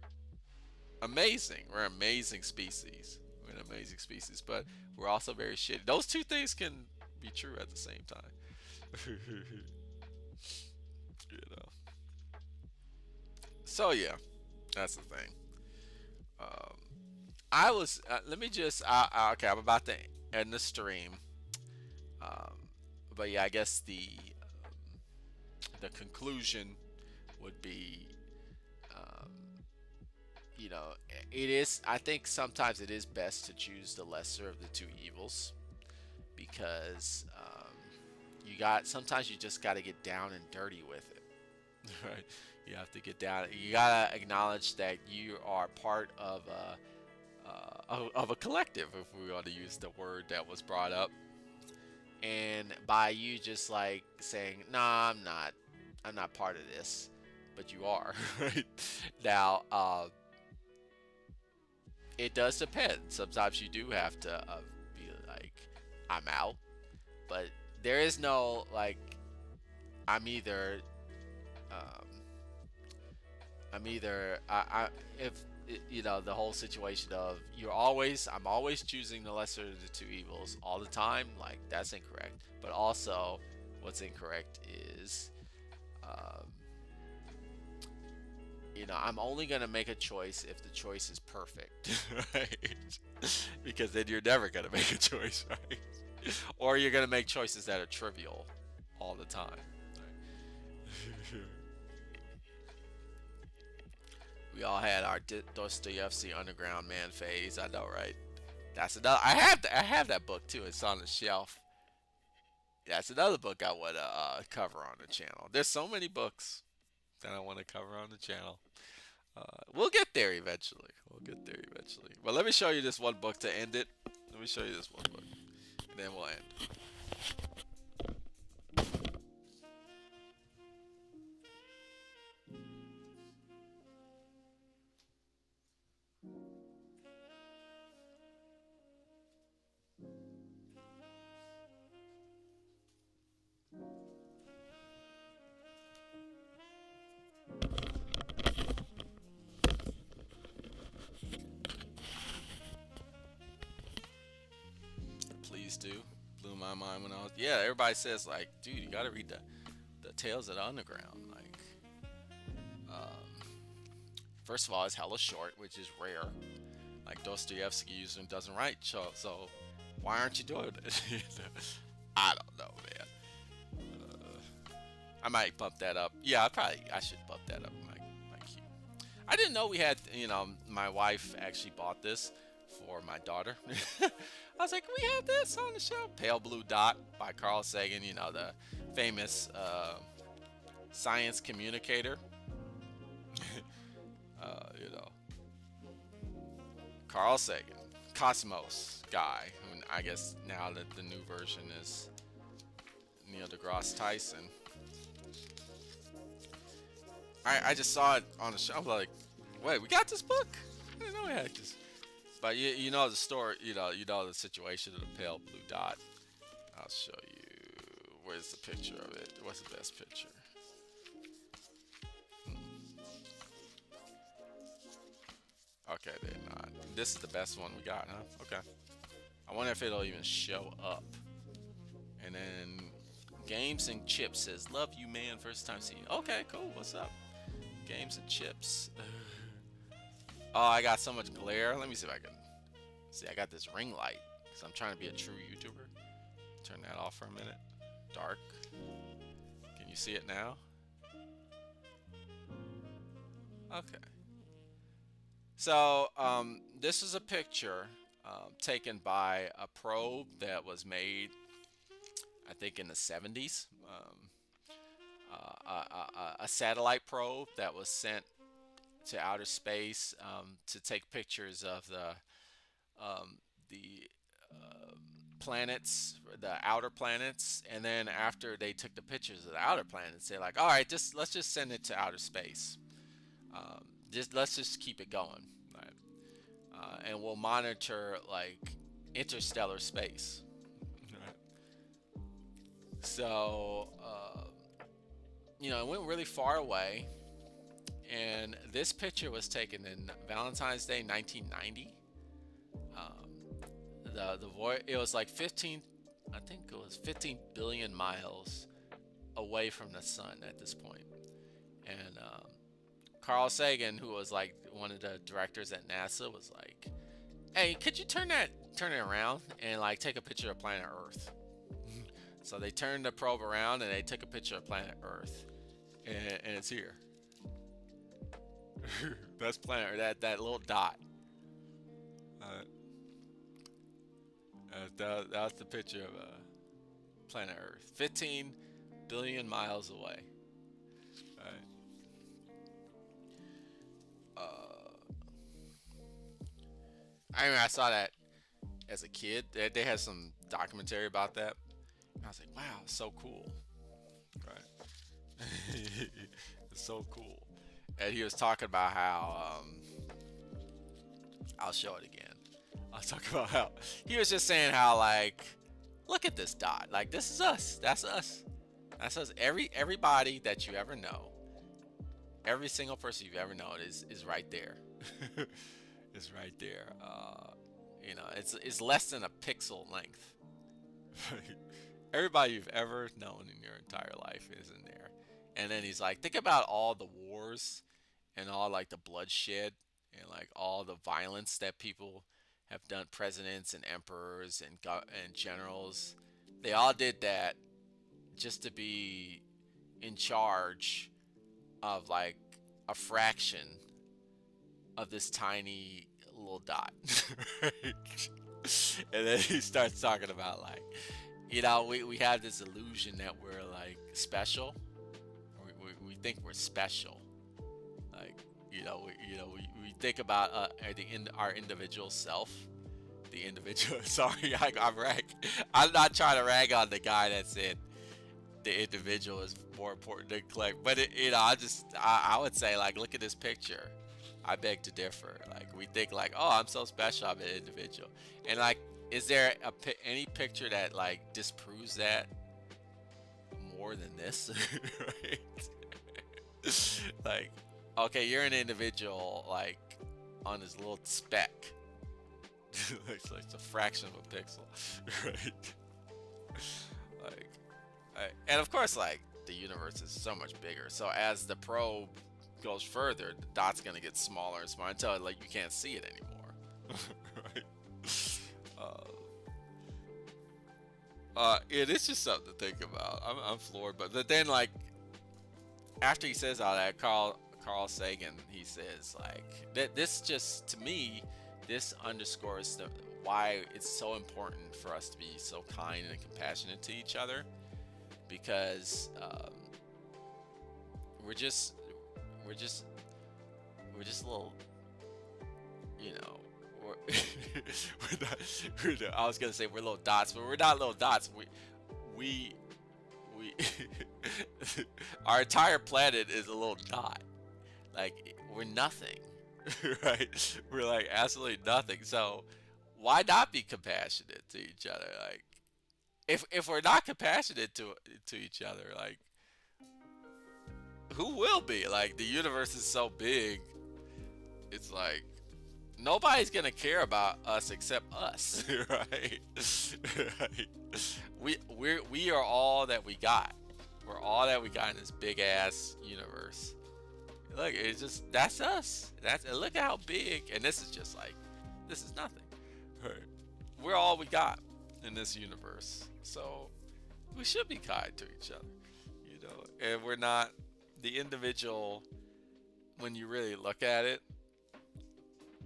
amazing. We're an amazing species. We're an amazing species, but we're also very shitty. Those two things can be true at the same time. you know. So yeah, that's the thing. Um, I was. Let me just. Okay, I'm about to end the stream. Um, but yeah, I guess the conclusion would be, um, you know, it is. I think sometimes it is best to choose the lesser of the two evils because you got. Sometimes you just got to get down and dirty with it, right? You have to get down. You gotta acknowledge that you are part of a collective, if we want to use the word that was brought up. And by you just like saying, "Nah, I'm not part of this," but you are, right? Now, it does depend. Sometimes you do have to be like, "I'm out," but there is no like, I'm either, um, if the whole situation of I'm always choosing the lesser of the two evils all the time, like that's incorrect. But also, what's incorrect is, um, I'm only gonna make a choice if the choice is perfect, right? Because then you're never gonna make a choice, right? Or you're gonna make choices that are trivial all the time. Right? We all had our Dostoevsky Underground Man phase. I know, right? That's another. I have that book too. It's on the shelf. That's another book I want to cover on the channel. There's so many books that I want to cover on the channel. We'll get there eventually. We'll get there eventually. But let me show you this one book to end it. Let me show you this one book, and then we'll end. Please do. Blew my mind when I was. Yeah, everybody says like, dude, you got to read the Tales of the Underground. Like, um, first of all, it's hella short, which is rare. Like Dostoevsky usually doesn't write, so why aren't you doing it? I don't know, man. I might bump that up. Yeah, I should bump that up. My queue. I didn't know we had. My wife actually bought this for my daughter. I was like, we have this on the show. Pale Blue Dot by Carl Sagan. The famous science communicator. you know, Carl Sagan, Cosmos guy. Who I guess now that the new version is Neil deGrasse Tyson. I just saw it on the show. I was like, wait, we got this book? I didn't know we had this. But you know the story. You know the situation of the pale blue dot. I'll show you. Where's the picture of it? What's the best picture? Okay, they're not. This is the best one we got, huh? Okay. I wonder if it'll even show up. And then Games and Chips says, "Love you, man. First time seeing you." Okay, cool. What's up? Games and Chips. Oh, I got so much glare. Let me see if I can. See, I got this ring light because I'm trying to be a true YouTuber. Turn that off for a minute. Dark. Can you see it now? Okay. So, this is a picture taken by a probe that was made, I think, in the 70s. A satellite probe that was sent to outer space to take pictures of the planets, the outer planets, and then after they took the pictures of the outer planets, they're like, all right, just let's just send it to outer space. Just let's just keep it going, right? And we'll monitor like interstellar space. Right. So it went really far away, and this picture was taken in Valentine's Day, 1990. It was like 15, I think it was 15 billion miles away from the sun at this point. And Carl Sagan, who was like one of the directors at NASA, was like, "Hey, could you turn it around and like take a picture of planet Earth?" So they turned the probe around and they took a picture of planet Earth, and it's here. That's planet, that little dot. Uh, that's the picture of planet Earth, 15 billion miles away. Right. I mean, I saw that as a kid. They had some documentary about that. And I was like, wow, so cool. Right. It's so cool. And he was talking about how, I'll show it again. I'll talk about how he was just saying how, like, look at this dot. Like, this is us. That's us. That's us. Everybody that you ever know, every single person you've ever known is right there. Is right there. It's less than a pixel length. Everybody you've ever known in your entire life is in there. And then he's like, think about all the wars and all like the bloodshed and like all the violence that people have done, presidents and emperors and generals. They all did that just to be in charge of like a fraction of this tiny little dot. And then he starts talking about like, we have this illusion that we're like special. We think we're special. Like, we think about our individual self. The individual. Sorry, I'm not trying to rag on the guy that said the individual is more important than collect. But I would say like, look at this picture. I beg to differ. Like, we think like, oh, I'm so special, I'm an individual. And like, is there any picture that like disproves that more than this? Right? Like, okay, you're an individual like on this little speck. It's like a fraction of a pixel, right? Like, and of course, like the universe is so much bigger. So as the probe goes further, the dot's gonna get smaller and smaller until like you can't see it anymore. Right? It's just something to think about. I'm floored, but then like after he says all that, Carl Sagan, he says like that. This just to me, this underscores why it's so important for us to be so kind and compassionate to each other, because we're just a little, I was gonna say we're little dots, but we're not little dots. We our entire planet is a little dot. Like, we're nothing. Right? We're like absolutely nothing. So why not be compassionate to each other? Like, if we're not compassionate to each other, like, who will be? Like, the universe is so big. It's like nobody's gonna care about us except us, right? Right? We are all that we got. We're all that we got in this big ass universe. Look, it's just that's us. Look at how big, and this is just like this is nothing. Right? We're all we got in this universe, so we should be kind to each other, And we're not the individual. When you really look at it,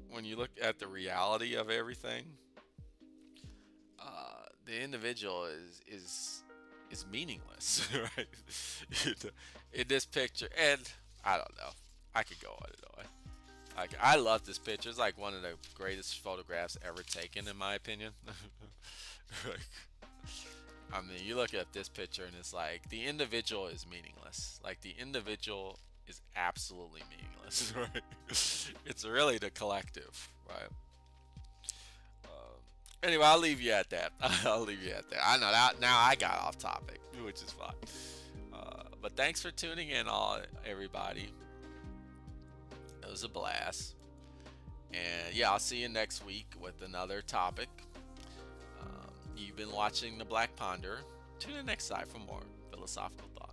when you look at the reality of everything, the individual is meaningless, right? In this picture, and I don't know. I could go on and on. I love this picture. It's like one of the greatest photographs ever taken, in my opinion. Like, I mean, you look at this picture and it's like the individual is meaningless. Like the individual is absolutely meaningless, right? It's really the collective, right? Anyway, I'll leave you at that. I'll leave you at that. I know that now I got off topic, which is fine. But thanks for tuning in, all everybody. It was a blast. And yeah, I'll see you next week with another topic. You've been watching The Black Ponder. Tune in next time for more philosophical thought.